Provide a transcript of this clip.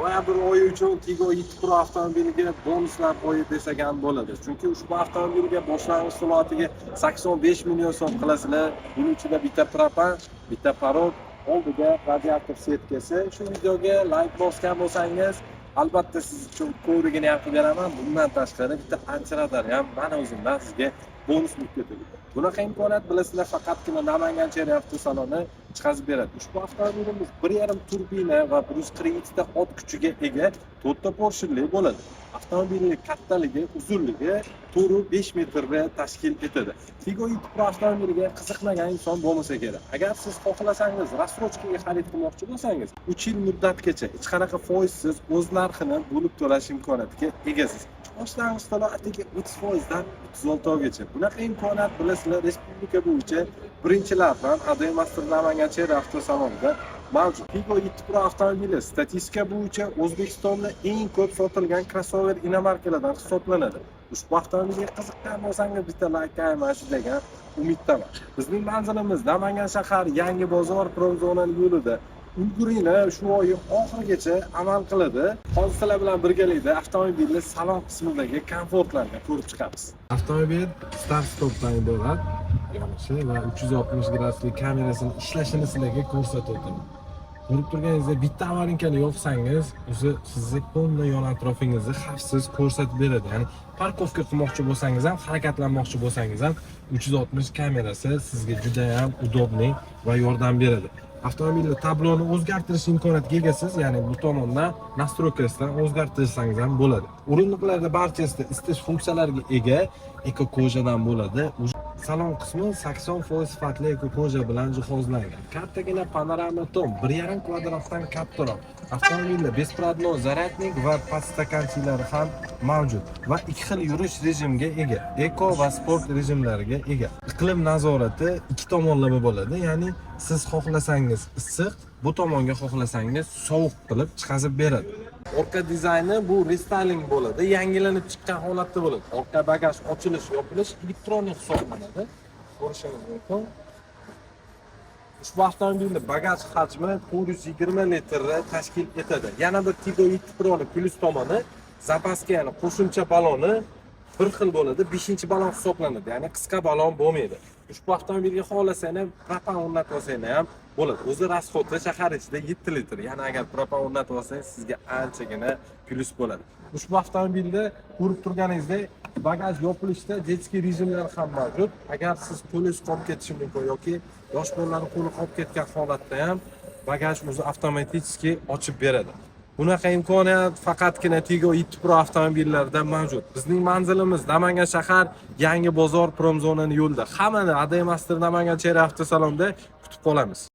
noyabr oyi uchun Tigo i Pro avtomobiliga bonuslar qo'yib desak ham bo'ladi. Chunki ushbu avtomobilga boshlang'ich so'latiga 85 million so'm qilasizlar. Buning ichida bitta propan, bitta parod, oldiga radiator setkasi. Shu videoga like bosgan bo'lsangiz, albatta siz uchun ko'rigini ham qilib beraman. Bundan tashqari bitta antiradar ham mana o'zimdan sizga bonus mukofoti. Bunaqa imkoniyat bilasizlar faqatgina Namangan Cherry avtosaloni chiqazib beradi. Ushbu avtomobilimiz 1.5 turbina va 142 ta ot kuchiga ega 4 ta porshili bo'ladi. Avtomobilning kattaligi, uzunligi 4-5 metrni tashkil etadi. Tigo i Pro avtomobiliga qiziqmagan inson bo'lmasa kerak. Agar siz xohlasangiz, rassrochkaga xarid qilmoqchi bo'lsangiz, 3 yil muddatgacha hech qanaqa foizsiz o'z narxini bo'lib to'lash imkoniyatiga egasiz. Boshlang'ich so'latiga 30% dan 36 oygacha. Bunaqa imkoniyat bilasizlar respublika bo'yicha birinchilardan Ademaster Namangan Cherry avtosalonida mavjud. Tigo i Pro avtomobili statistika bo'yicha O'zbekistonda eng ko'p sotilgan crossover inomarkalardan hisoblanadi. Ushbu avtomobilga qiziqqan bo'lsangiz bitta like qo'yasiz degan umiddaman. Bizning manzilimiz Namangan shahar Yangi bozor Promzona yo'lida. Ulguringlar shu oy oxirigacha amal qiladi. Hozir sizlar bilan birgalikda avtomobilning salon qismidagi komfortlarni ko'rib chiqamiz. Avtomobil start stopdan iborat yonishi va 360 graduslik kamerasini ishlashini sizlarga ko'rsatib o'taman. Ko'rib turganingizdek bitta avarinkani yoqsangiz, o'zi sizni polniy yon atrofingizni xavfsiz ko'rsatib beradi. Ya'ni parkovka qilmoqchi bo'lsangiz ham, harakatlanmoqchi bo'lsangiz ham 360 kamerasi sizga juda ham udobniy va yordam beradi. Avtomobilni tabloni o'zgartirish imkoniyatiga egasiz, ya'ni bu tomondan nastroykasidan o'zgartirsangiz ham bo'ladi. O'rindiqlarda barchasida isitish funksiyalariga ega eko-kojadan bo'ladi. Salon qismi 80% sifatli eko-koja bilan jihozlangan. Kattagina panorama tom 1.5 kvadratdan kattaroq. Avtomobilda besprodnoy zaryadnik va podstakanchiklari ham mavjud va ikki xil yurish rejimiga ega. Eko va sport rejimlariga ega. Iqlim nazorati ikki tomonlama bo'ladi, ya'ni siz xohlasangiz issiq, bu tomonga xohlasangiz sovuq qilib chiqazib beradi. Orqa dizayni bu restyling bo'ladi, yangilanib chiqqan holatda bo'ladi. Orqa bagaj ochilish, yopilish elektronik hisoblanadi. Ko'rishingiz mumkin. Ushbu avtomobilning bagaj hajmi 420 litrni tashkil etadi. Yana bir Tigo i Pro'ning plyus tomoni, zapaska ya'ni qo'shimcha baloni bir xil bo'ladi, 5-balon hisoblanadi. Ya'ni qisqa balon bo'lmaydi. Ushbu avtomobilga xohlasangiz propan o'rnatib olsangiz ham bo'ladi. O'zi rasxodi shahar ichida 7 litr. Ya'ni agar propan o'rnatib olsangiz sizga anchagina plyus bo'ladi. Ushbu avtomobilda ko'rib turganingizdek bagaj yopilishda jetski rejimlari ham mavjud. Agar siz qo'lingiz qolib ketishi mumkin yoki yosh bolalarning qo'li qolib ketgan holatda ham bagaj o'zi avtomatik ochib beradi. Bunaqa imkoniyat faqatgina Tigo i Pro avtomobillarida mavjud. Bizning manzilimiz Namangan shahar Yangi bozor Promzona yo'lida. Hammani Ademaster Namangan Cherry avtosalonida kutib qolamiz.